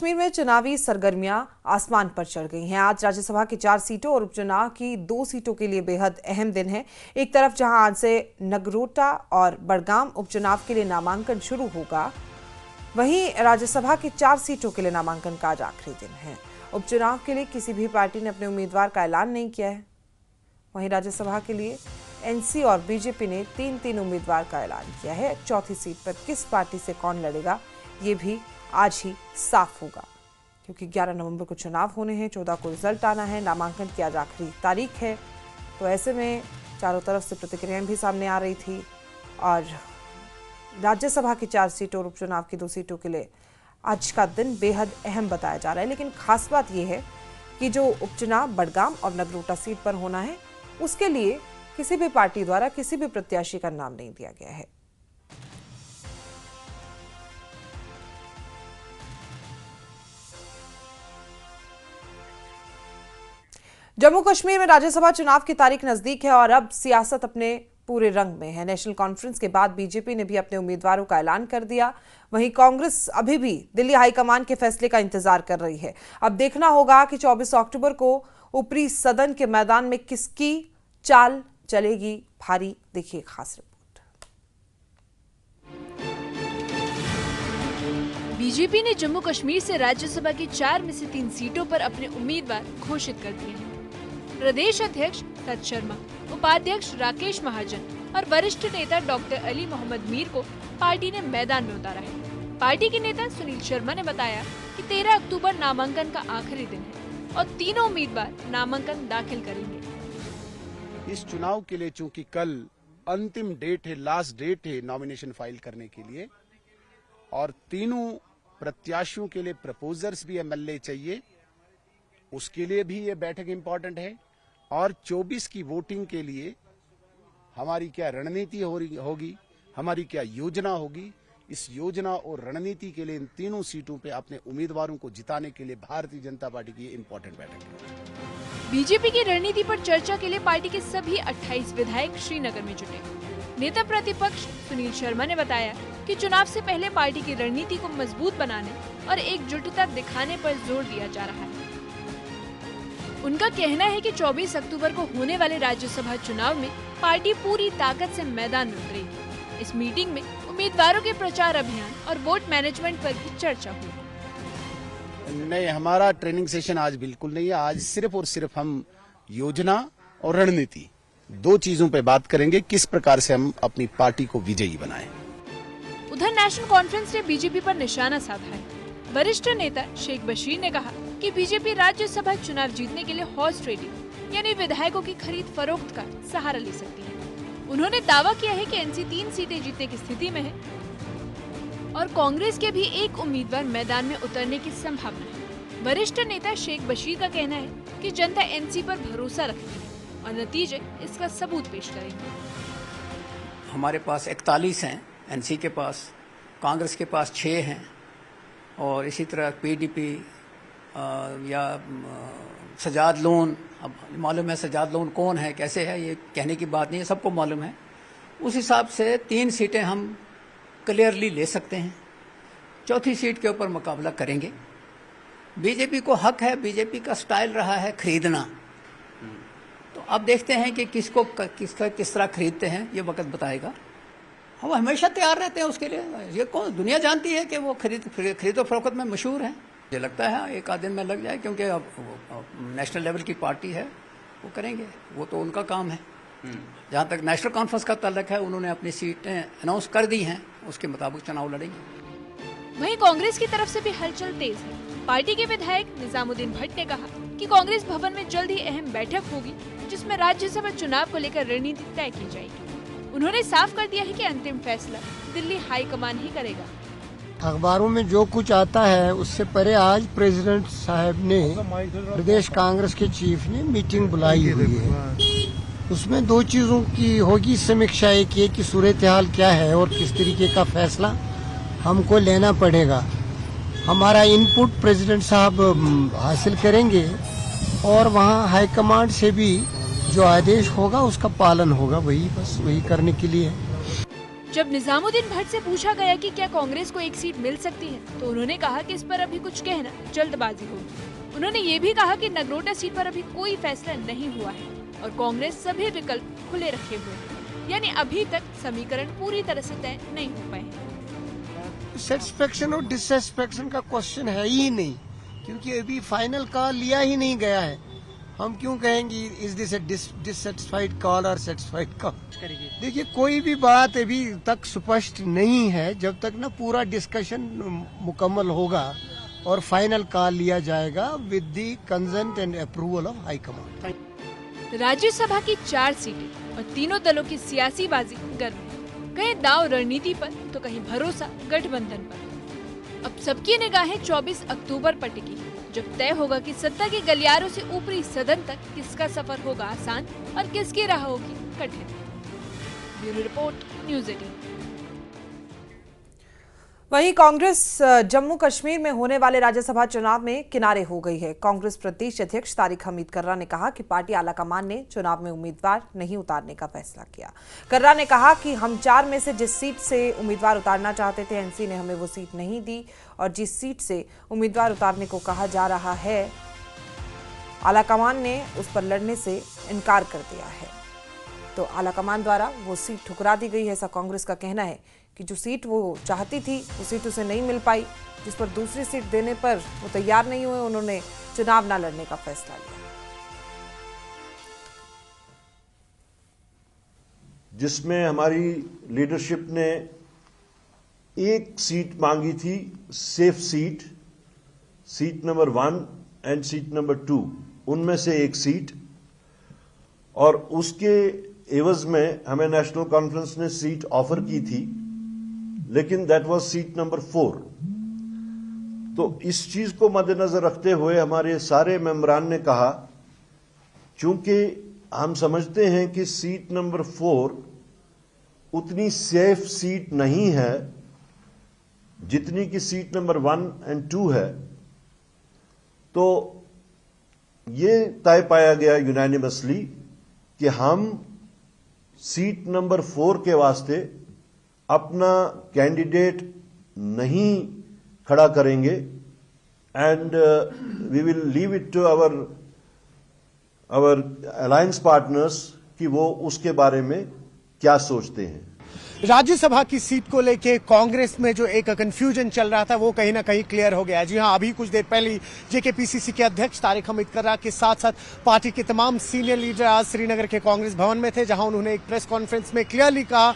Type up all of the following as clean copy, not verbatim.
कश्मीर में चुनावी सरगर्मियां आसमान पर चढ़ गई हैं। आज राज्यसभा की 4 सीटों और उपचुनाव की 2 सीटों के लिए बेहद अहम दिन है। एक तरफ जहां आज से नगरोटा और बड़गाम उपचुनाव के लिए नामांकन शुरू होगा, वहीं राज्यसभा की 4 सीटों के लिए नामांकन का आज आखिरी दिन है। उपचुनाव के लिए किसी भी पार्टी ने अपने उम्मीदवार का ऐलान नहीं किया है। वहीं राज्यसभा के लिए एनसी और बीजेपी ने 3-3 उम्मीदवार का ऐलान किया है। चौथी सीट पर किस पार्टी से कौन लड़ेगा, ये भी आज ही साफ होगा, क्योंकि 11 नवंबर को चुनाव होने हैं, 14 को रिजल्ट आना है, नामांकन की आज आखिरी तारीख है। तो ऐसे में चारों तरफ से प्रतिक्रियाएं भी सामने आ रही थी और राज्यसभा की 4 सीटों और उपचुनाव की 2 सीटों के लिए आज का दिन बेहद अहम बताया जा रहा है। लेकिन खास बात यह है कि जो उपचुनाव बड़गाम और नगरोटा सीट पर होना है, उसके लिए किसी भी पार्टी द्वारा किसी भी प्रत्याशी का नाम नहीं दिया गया है। जम्मू कश्मीर में राज्यसभा चुनाव की तारीख नजदीक है और अब सियासत अपने पूरे रंग में है। नेशनल कॉन्फ्रेंस के बाद बीजेपी ने भी अपने उम्मीदवारों का ऐलान कर दिया। वहीं कांग्रेस अभी भी दिल्ली हाईकमान के फैसले का इंतजार कर रही है। अब देखना होगा कि 24 अक्टूबर को ऊपरी सदन के मैदान में किसकी चाल चलेगी भारी। देखिए खास रिपोर्ट। बीजेपी ने जम्मू कश्मीर से राज्यसभा की 4 में से 3 सीटों पर अपने उम्मीदवार घोषित कर दिए हैं। प्रदेश अध्यक्ष तज शर्मा, उपाध्यक्ष राकेश महाजन और वरिष्ठ नेता डॉक्टर अली मोहम्मद मीर को पार्टी ने मैदान में उतारा है। पार्टी के नेता सुनील शर्मा ने बताया कि 13 अक्टूबर नामांकन का आखिरी दिन है और तीनों उम्मीदवार नामांकन दाखिल करेंगे। इस चुनाव के लिए चूंकि कल अंतिम डेट है, लास्ट डेट है नॉमिनेशन फाइल करने के लिए, और तीनों प्रत्याशियों के लिए प्रपोजल्स भी एमएलए चाहिए, उसके लिए भी ये बैठक इंपॉर्टेंट है। और 24 की वोटिंग के लिए हमारी क्या रणनीति होगी, हमारी क्या योजना होगी, इस योजना और रणनीति के लिए इन तीनों सीटों पे अपने उम्मीदवारों को जिताने के लिए भारतीय जनता पार्टी की इंपॉर्टेंट बैठक है। बीजेपी की रणनीति पर चर्चा के लिए पार्टी के सभी 28 विधायक श्रीनगर में जुटे। नेता प्रतिपक्ष सुनील शर्मा ने बताया कि चुनाव से पहले पार्टी की रणनीति को मजबूत बनाने और एकजुटता दिखाने पर जोर दिया जा रहा है। उनका कहना है कि 24 अक्टूबर को होने वाले राज्यसभा चुनाव में पार्टी पूरी ताकत से मैदान में उतरेगी। इस मीटिंग में उम्मीदवारों के प्रचार अभियान और वोट मैनेजमेंट पर भी चर्चा हुई। नहीं, हमारा ट्रेनिंग सेशन आज बिल्कुल नहीं है। आज सिर्फ और सिर्फ हम योजना और रणनीति 2 चीजों पे बात करेंगे, किस प्रकार से हम अपनी पार्टी को विजयी बनाएं। उधर नेशनल कॉन्फ्रेंस ने बीजेपी पर निशाना साधा है। वरिष्ठ नेता शेख बशीर ने कहा कि बीजेपी राज्यसभा चुनाव जीतने के लिए हॉर्स ट्रेडिंग यानी विधायकों की खरीद फरोख्त का सहारा ले सकती है। उन्होंने दावा किया है कि एनसी 3 सीटें जीतने की स्थिति में है और कांग्रेस के भी एक उम्मीदवार मैदान में उतरने की संभावना है। वरिष्ठ नेता शेख बशीर का कहना है कि जनता एनसी पर भरोसा रखती है और नतीजे इसका सबूत पेश करेंगे। हमारे पास 41 हैं एनसी के पास, कांग्रेस के पास 6 हैं और इसी तरह पीडीपी या सजाद लोन, अब मालूम है सजाद लोन कौन है, कैसे है, ये कहने की बात नहीं है, सबको मालूम है। उस हिसाब से 3 सीटें हम क्लियरली ले सकते हैं। चौथी सीट के ऊपर मुकाबला करेंगे। बीजेपी को हक है, बीजेपी का स्टाइल रहा है खरीदना, तो अब देखते हैं कि किस तरह खरीदते हैं, ये वक्त बताएगा। हम हमेशा तैयार रहते हैं उसके लिए। ये कौन दुनिया जानती है कि वो खरीदो फरोख्त में मशहूर है। मुझे लगता है 1 आध दिन में लग जाए, क्योंकि अब नेशनल लेवल की पार्टी है, वो करेंगे, वो तो उनका काम है। जहाँ तक नेशनल कॉन्फ्रेंस का ताल्लुक है, उन्होंने अपनी सीटें अनाउंस कर दी हैं, उसके मुताबिक चुनाव लड़ेंगे। वहीं कांग्रेस की तरफ से भी हलचल तेज है। पार्टी के विधायक निजामुद्दीन भट्ट ने कहा कि कांग्रेस भवन में जल्द ही अहम बैठक होगी, जिसमें राज्यसभा चुनाव को लेकर रणनीति तय की जाएगी। उन्होंने साफ कर दिया है कि अंतिम फैसला दिल्ली हाईकमान ही करेगा। अखबारों में जो कुछ आता है उससे परे आज प्रेसिडेंट साहब ने, प्रदेश कांग्रेस के चीफ ने मीटिंग बुलाई हुई है। उसमें 2 चीजों की होगी समीक्षा। एक ये कि सूरत हाल क्या है और किस तरीके का फैसला हमको लेना पड़ेगा। हमारा इनपुट प्रेसिडेंट साहब हासिल करेंगे और वहाँ हाईकमांड से भी जो आदेश होगा उसका पालन होगा, वही करने के लिए। जब निजामुद्दीन भट्ट से पूछा गया कि क्या कांग्रेस को एक सीट मिल सकती है, तो उन्होंने कहा कि इस पर अभी कुछ कहना जल्दबाजी होगी। उन्होंने ये भी कहा कि नगरोटा सीट पर अभी कोई फैसला नहीं हुआ है और कांग्रेस सभी विकल्प खुले रखे हुए हैं, यानी अभी तक समीकरण पूरी तरह से तय नहीं हो पाए हैं। सेटिस्फेक्शन और डिससेटिस्फेक्शन का क्वेश्चन है ही नहीं, क्योंकि अभी फाइनल कॉल लिया ही नहीं गया है। हम क्यों कहेंगे is this A dissatisfied call और सेटिस्फाइड कॉल? देखिए, कोई भी बात अभी तक स्पष्ट नहीं है जब तक ना पूरा डिस्कशन मुकम्मल होगा और फाइनल कॉल लिया जाएगा with the consent and approval of high command. Rajya Sabha की 4 सीटें और तीनों दलों की सियासी बाजी गर्म है। कहीं दांव रणनीति पर तो कहीं भरोसा गठबंधन पर। अब सबकी निगाहें 24 अक्टूबर पर टिकी, जब तय होगा कि सत्ता के गलियारों से ऊपरी सदन तक किसका सफर होगा आसान और किसकी राह होगी कठिन। Bureau report, news 18। वहीं कांग्रेस जम्मू कश्मीर में होने वाले राज्यसभा चुनाव में किनारे हो गई है। कांग्रेस प्रदेश अध्यक्ष तारिक हमीद कर्रा ने कहा कि पार्टी आलाकमान ने चुनाव में उम्मीदवार नहीं उतारने का फैसला किया। कर्रा ने कहा कि हम 4 में से जिस सीट से उम्मीदवार उतारना चाहते थे, एनसी ने हमें वो सीट नहीं दी और जिस सीट से उम्मीदवार उतारने को कहा जा रहा है, आलाकमान ने उस पर लड़ने से इनकार कर दिया है। तो आलाकमान द्वारा वो सीट ठुकरा दी गई है, ऐसा कांग्रेस का कहना है कि जो सीट वो चाहती थी वो सीट उसे नहीं मिल पाई, जिस पर दूसरी सीट देने पर वो तैयार नहीं हुए, उन्होंने चुनाव न लड़ने का फैसला लिया। जिसमें हमारी लीडरशिप ने एक सीट मांगी थी, safe seat, seat number 1 and seat number 2, उनमें से एक सीट, और उसके एवज में हमें नेशनल कॉन्फ्रेंस ने सीट ऑफर की थी, लेकिन दैट वाज सीट नंबर 4। तो इस चीज को मद्देनजर रखते हुए हमारे सारे मेंबरान ने कहा, चूंकि हम समझते हैं कि सीट नंबर 4 उतनी सेफ सीट नहीं है जितनी कि सीट नंबर 1 एंड 2 है, तो ये तय पाया गया यूनानिमसली कि हम सीट नंबर 4 के वास्ते अपना कैंडिडेट नहीं खड़ा करेंगे and we will leave it to our alliance partners कि वो उसके बारे में क्या सोचते हैं। राज्यसभा की सीट को लेके कांग्रेस में जो एक कंफ्यूजन चल रहा था वो कहीं ना कहीं क्लियर हो गया। जी हां, अभी कुछ देर पहले जेकेपीसीसी के अध्यक्ष तारिक हमीद कर्रा के साथ साथ पार्टी के तमाम सीनियर लीडर आज श्रीनगर के कांग्रेस भवन में थे, जहां उन्होंने एक प्रेस कॉन्फ्रेंस में क्लियरली कहा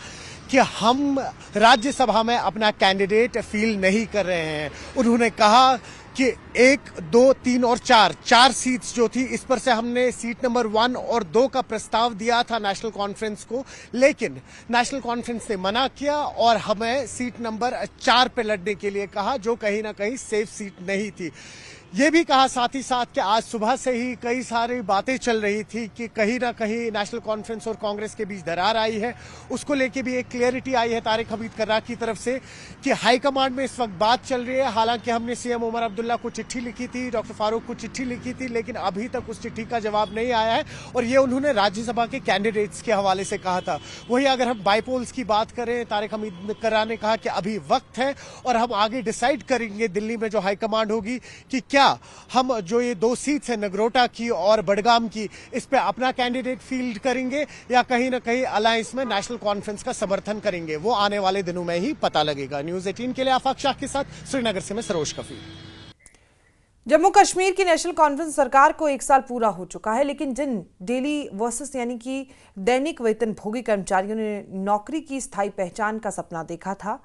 कि हम राज्यसभा में अपना कैंडिडेट फील नहीं कर रहे हैं। उन्होंने कहा कि 1, 2, 3 और 4 सीट्स जो थी, इस पर से हमने सीट नंबर 1 और 2 का प्रस्ताव दिया था नेशनल कॉन्फ्रेंस को, लेकिन नेशनल कॉन्फ्रेंस ने मना किया और हमें सीट नंबर 4 पे लड़ने के लिए कहा, जो कहीं ना कहीं सेफ सीट नहीं थी। ये भी कहा साथ ही साथ कि आज सुबह से ही कई सारी बातें चल रही थी कि कहीं ना कहीं नेशनल कॉन्फ्रेंस और कांग्रेस के बीच दरार आई है। उसको लेके भी एक क्लियरिटी आई है तारिक हमीद कर्रा की तरफ से कि हाईकमांड में इस वक्त बात चल रही है। हालांकि हमने सीएम उमर अब्दुल्ला को चिट्ठी लिखी थी, डॉक्टर फारूक को चिट्ठी लिखी थी, लेकिन अभी तक उस चिट्ठी का जवाब नहीं आया है और ये उन्होंने राज्यसभा के कैंडिडेट्स के हवाले से कहा था। वहीं अगर हम बाईपोल्स की बात करें, तारिक हमीद कर्रा ने कहा कि अभी वक्त है और हम आगे डिसाइड करेंगे दिल्ली में जो हाईकमांड होगी कि क्या हम जो ये 2 सीट्स है नगरोटा की और बडगाम की, इस पे अपना कैंडिडेट फील्ड करेंगे या कहीं ना कहीं अलायंस में नेशनल कॉन्फ्रेंस का समर्थन करेंगे। वो आने वाले दिनों में ही पता लगेगा। न्यूज़ 18 के लिए आफाक शाह के साथ श्रीनगर से मैं सरोज कफी। जम्मू कश्मीर की नेशनल कॉन्फ्रेंस सरकार को 1 साल पूरा हो चुका है, लेकिन जिन डेली वर्सेस यानी कि दैनिक वेतनभोगी कर्मचारियों ने नौकरी की स्थायी पहचान का सपना देखा था,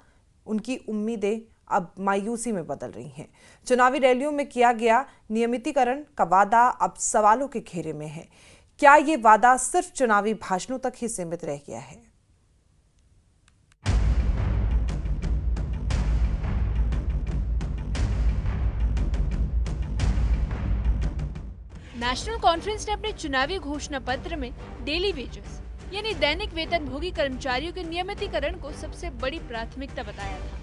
उनकी उम्मीदें अब मायूसी में बदल रही हैं। चुनावी रैलियों में किया गया नियमितीकरण का वादा अब सवालों के घेरे में है। क्या ये वादा सिर्फ चुनावी भाषणों तक ही सीमित रह गया है? नेशनल कॉन्फ्रेंस ने अपने चुनावी घोषणा पत्र में डेली वेजेस यानी दैनिक वेतनभोगी कर्मचारियों के नियमितीकरण को सबसे बड़ी प्राथमिकता बताया था।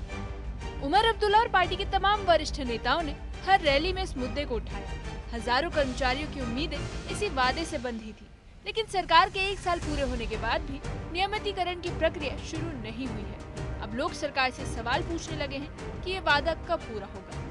उमर अब्दुल्ला और पार्टी के तमाम वरिष्ठ नेताओं ने हर रैली में इस मुद्दे को उठाया। हजारों कर्मचारियों की उम्मीदें इसी वादे से बंधी थी, लेकिन सरकार के 1 साल पूरे होने के बाद भी नियमितीकरण की प्रक्रिया शुरू नहीं हुई है। अब लोग सरकार से सवाल पूछने लगे हैं कि ये वादा कब पूरा होगा।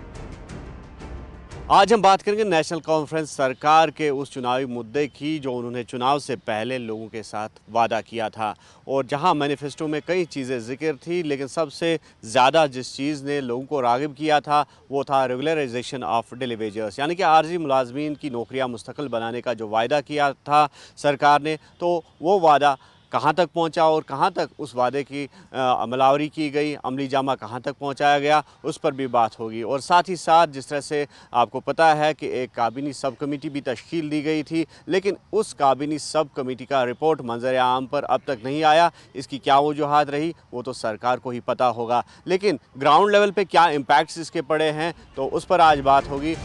आज हम बात करेंगे नेशनल कॉन्फ्रेंस सरकार के उस चुनावी मुद्दे की जो उन्होंने चुनाव से पहले लोगों के साथ वादा किया था, और जहां मैनिफेस्टो में कई चीज़ें जिक्र थी, लेकिन सबसे ज़्यादा जिस चीज़ ने लोगों को राग़िब किया था वो था रेगुलराइजेशन ऑफ डेली वेजर्स, यानी कि आर्जी मुलाजमीन की नौकरियां मुस्तकिल बनाने का जो वादा किया था सरकार ने, तो वो वादा कहाँ तक पहुँचा और कहाँ तक उस वादे की अमलावरी की गई, अमली जामा कहाँ तक पहुँचाया गया, उस पर भी बात होगी। और साथ ही साथ जिस तरह से आपको पता है कि एक काबीनी सब कमेटी भी तश्कील दी गई थी, लेकिन उस काबीनी सब कमेटी का रिपोर्ट मंजर आम पर अब तक नहीं आया। इसकी क्या वजूहात रही वो तो सरकार को ही पता होगा, लेकिन ग्राउंड लेवल पे क्या इम्पैक्ट्स इसके पड़े हैं तो उस पर आज बात होगी।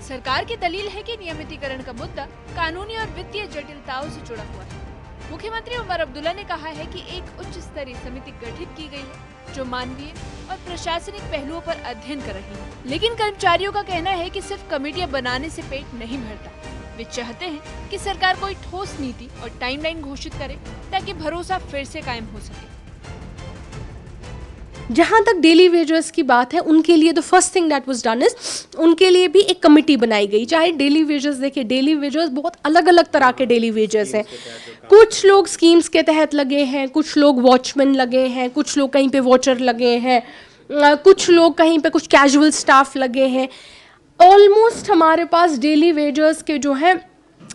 सरकार की दलील है कि नियमितीकरण का मुद्दा कानूनी और वित्तीय जटिलताओं से जुड़ा हुआ है। मुख्यमंत्री उमर अब्दुल्ला ने कहा है कि एक उच्च स्तरीय समिति गठित की गई है जो मानवीय और प्रशासनिक पहलुओं पर अध्ययन कर रही है, लेकिन कर्मचारियों का कहना है कि सिर्फ कमेटियां बनाने से पेट नहीं भरता। वे चाहते हैं कि सरकार कोई ठोस नीति और टाइमलाइन घोषित करे ताकि भरोसा फिर से कायम हो सके। जहाँ तक डेली वेजर्स की बात है, उनके लिए the first thing that was done is उनके लिए भी एक कमेटी बनाई गई। चाहे डेली वेजर्स देखिए, डेली वेजर्स बहुत अलग अलग तरह के डेली वेजर्स हैं। कुछ लोग स्कीम्स के तहत लगे हैं, कुछ लोग वॉचमैन लगे हैं, कुछ लोग कहीं पे वॉचर लगे हैं, कुछ लोग कहीं पे कुछ कैजुअल स्टाफ लगे हैं। ऑलमोस्ट हमारे पास डेली वेजर्स के जो हैं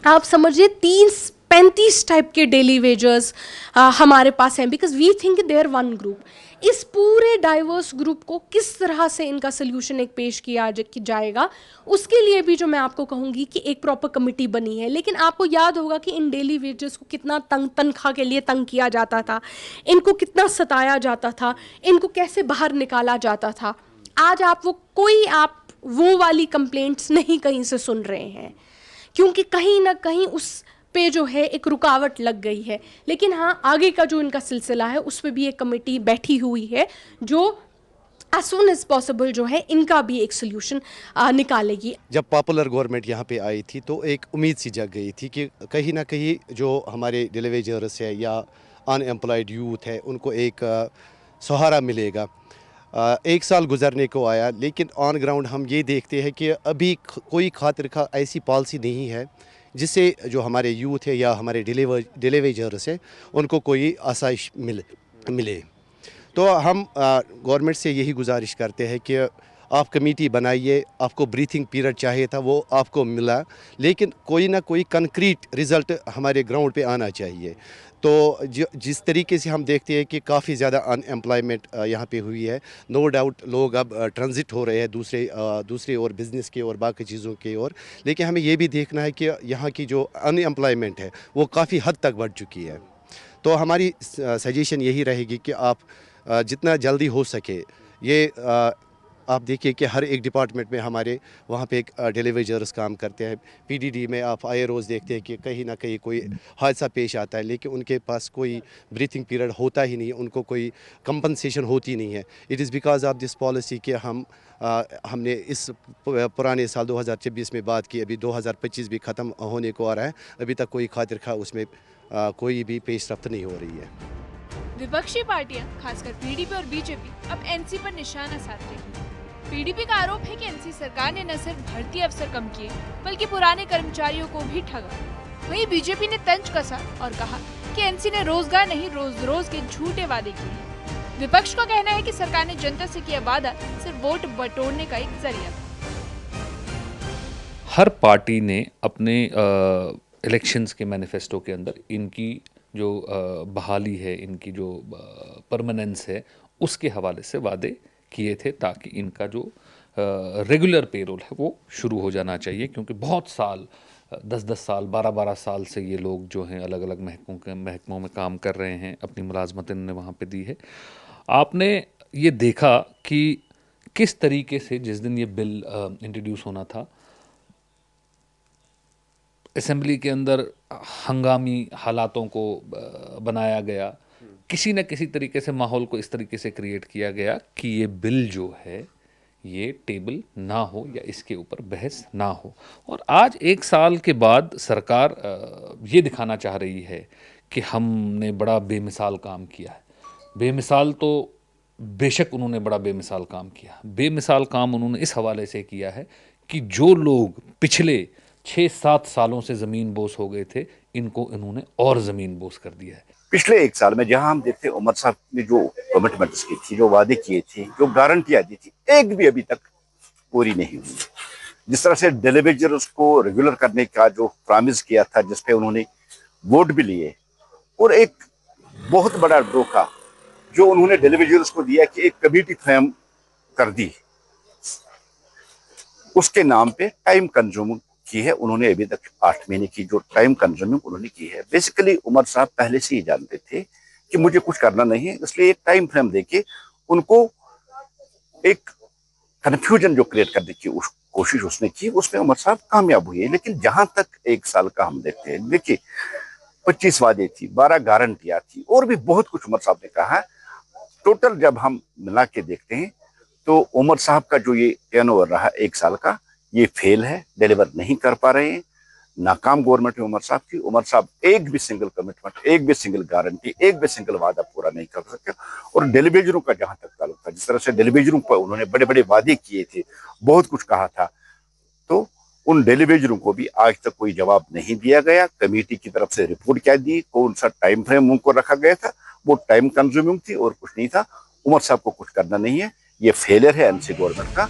आप समझिए 30-35 टाइप के डेली वेजर्स हमारे पास हैं, because we think they are one group. इस पूरे डाइवर्स ग्रुप को किस तरह से इनका सोल्यूशन एक पेश किया जाएगा, उसके लिए भी जो मैं आपको कहूँगी कि एक प्रॉपर कमेटी बनी है। लेकिन आपको याद होगा कि इन डेली वेजर्स को कितना तनख्वाह के लिए तंग किया जाता था, इनको कितना सताया जाता था, इनको कैसे बाहर निकाला जाता था। आज आप वो वाली कंप्लेंट्स नहीं कहीं से सुन रहे हैं, क्योंकि कहीं ना कहीं उस पे जो है एक रुकावट लग गई है। लेकिन हाँ, आगे का जो इनका सिलसिला है उस पर भी एक कमेटी बैठी हुई है जो as soon as possible जो है इनका भी एक सोल्यूशन निकालेगी। जब पॉपुलर गवर्नमेंट यहाँ पे आई थी तो एक उम्मीद सी जग गई थी कि कहीं ना कहीं जो हमारे डेली वेजर्स है या अनएम्प्लॉयड यूथ है उनको एक सहारा मिलेगा। 1 साल गुजरने को आया, लेकिन ऑन ग्राउंड हम ये देखते हैं कि अभी कोई खातिर खा ऐसी पॉलिसी नहीं है जिससे जो हमारे यूथ है या हमारे डेली वेजर्स है उनको कोई आसाइश मिले। तो हम गवर्नमेंट से यही गुजारिश करते हैं कि आप कमेटी बनाइए। आपको ब्रीथिंग पीरियड चाहिए था, वो आपको मिला, लेकिन कोई ना कोई कंक्रीट रिज़ल्ट हमारे ग्राउंड पे आना चाहिए। तो जिस तरीके से हम देखते हैं कि काफ़ी ज़्यादा अनएम्प्लॉयमेंट यहाँ पे हुई है, नो डाउट लोग अब ट्रांजिट हो रहे हैं दूसरे और बिज़नेस के और बाकी चीज़ों के और, लेकिन हमें ये भी देखना है कि यहाँ की जो अनएम्प्लॉयमेंट है वो काफ़ी हद तक बढ़ चुकी है। तो हमारी सजेशन यही रहेगी कि आप जितना जल्दी हो सके ये आप देखिए कि हर एक डिपार्टमेंट में हमारे वहाँ पे एक डेली वेजर्स काम करते हैं। पीडीडी में आप आए रोज़ देखते हैं कि कहीं ना कहीं कोई हादसा पेश आता है, लेकिन उनके पास कोई ब्रीथिंग पीरियड होता ही नहीं, उनको कोई कंपनसेशन होती नहीं है। It is because of this policy कि हमने इस पुराने साल 2024 में बात की, अभी 2025 भी ख़त्म होने को आ रहा है, अभी तक कोई खातिर खा उसमें कोई भी पेशरफ्त नहीं हो रही है। विपक्षी पार्टियां खासकर पीडीपी और बीजेपी अब एनसी पर निशाना साध रही हैं। पीडीपी का आरोप है कि एनसी सरकार ने न सिर्फ भर्ती अफसर कम किए बल्कि पुराने कर्मचारियों को भी ठगा। वहीं बीजेपी ने तंज कसा और कहा कि एनसी ने रोजगार नहीं रोज के झूठे वादे किए हैं। विपक्ष का कहना है कि सरकार ने जनता से किया वादा सिर्फ वोट बटोरने का एक जरिया था। हर पार्टी ने अपने इलेक्शंस के मैनिफेस्टो के अंदर इनकी जो बहाली है, इनकी जो परमानेंस है, उसके हवाले से वादे किए थे ताकि इनका जो रेगुलर पेरोल है वो शुरू हो जाना चाहिए, क्योंकि बहुत साल 10-10 साल 12-12 साल से ये लोग जो हैं अलग अलग महकमों में काम कर रहे हैं, अपनी मुलाजमत इन्होंने वहाँ पे दी है। आपने ये देखा कि किस तरीके से जिस दिन ये बिल इंट्रोड्यूस होना था, असेंबली के अंदर हंगामी हालातों को बनाया गया, किसी न किसी तरीके से माहौल को इस तरीके से क्रिएट किया गया कि ये बिल जो है ये टेबल ना हो या इसके ऊपर बहस ना हो। और आज 1 साल के बाद सरकार ये दिखाना चाह रही है कि हमने बड़ा बेमिसाल काम किया है। बेमिसाल तो बेशक उन्होंने बड़ा बेमिसाल काम किया। बेमिसाल काम उन्होंने इस हवाले से किया है कि जो लोग पिछले 6-7 सालों से ज़मीन बोस हो गए थे, इनको इन्होंने और ज़मीन बोस कर दिया है। पिछले 1 साल में जहां हम देखते उमर साहब ने जो कमिटमेंट्स की थी, जो वादे किए थे, जो गारंटियां दी थी, एक भी अभी तक पूरी नहीं हुई। जिस तरह से डेलीवेजर्स को रेगुलर करने का जो प्रॉमिस किया था, जिसपे उन्होंने वोट भी लिए, और एक बहुत बड़ा धोखा जो उन्होंने डेलीवेजर्स को दिया कि एक कमेटी फ्रेम कर दी, उसके नाम पे टाइम कंज्यूमिंग की है उन्होंने। अभी तक 8 महीने की जो टाइम कंज्यूमिंग उन्होंने की है। बेसिकली उमर साहब पहले से ही जानते थे कि मुझे कुछ करना नहीं है, इसलिए एक टाइम फ्रेम देके उनको एक कंफ्यूजन जो क्रिएट करने की कोशिश उसने की, उसमें उमर साहब कामयाब हुए। लेकिन जहां तक 1 साल का हम देखते हैं, देखिए 25 वादे थी, 12 गारंटियां थी, और भी बहुत कुछ उमर साहब ने कहा। टोटल जब हम मिला के देखते हैं तो उमर साहब का जो ये टर्नओवर रहा 1 साल का, ये फेल है, डिलीवर नहीं कर पा रहे हैं। नाकाम गवर्नमेंट है उमर साहब की। उमर साहब एक भी सिंगल कमिटमेंट, एक भी सिंगल गारंटी, एक भी सिंगल वादा पूरा नहीं कर सके। और डेलीवेजरों का जहां तक ताल्लुक था, जिस तरह से डेलीवेजरों पर उन्होंने बड़े बड़े वादे किए थे, बहुत कुछ कहा था, तो उन डेलीवेजरों को भी आज तक कोई जवाब नहीं दिया गया। कमेटी की तरफ से रिपोर्ट क्या दी, कौन सा टाइम फ्रेम उनको रखा गया था, वो टाइम कंज्यूमिंग थी और कुछ नहीं था। उमर साहब को कुछ करना नहीं है, ये फेलियर है एनसी गवर्नमेंट का।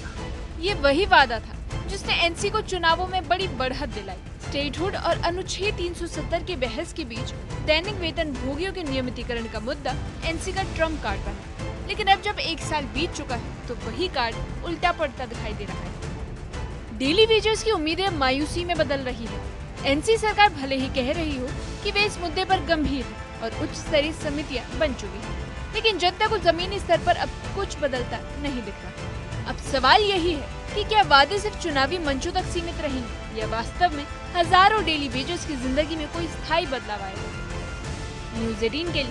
ये वही वादा था जिसने एनसी को चुनावों में बड़ी बढ़त दिलाई। स्टेटहुड और अनुच्छेद 370 की बहस के बीच दैनिक वेतन भोगियों के नियमितीकरण का मुद्दा एनसी का ट्रम्प कार्ड बना। लेकिन अब जब 1 साल बीत चुका है तो वही कार्ड उल्टा पड़ता दिखाई दे रहा है। डेली वेजर्स की उम्मीदें अब मायूसी में बदल रही है। एनसी सरकार भले ही कह रही हो कि वे इस मुद्दे पर गंभीर है और उच्च स्तरीय समितियां बन चुकी हैं, लेकिन जनता को जमीनी स्तर पर अब कुछ बदलता नहीं दिख रहा। अब सवाल यही है कि क्या वादे सिर्फ चुनावी मंचों तक सीमित रहेंगे या वास्तव में हजारों डेली वेजर्स की जिंदगी में कोई स्थायी बदलाव आएगा। न्यूज़ 18 के लिए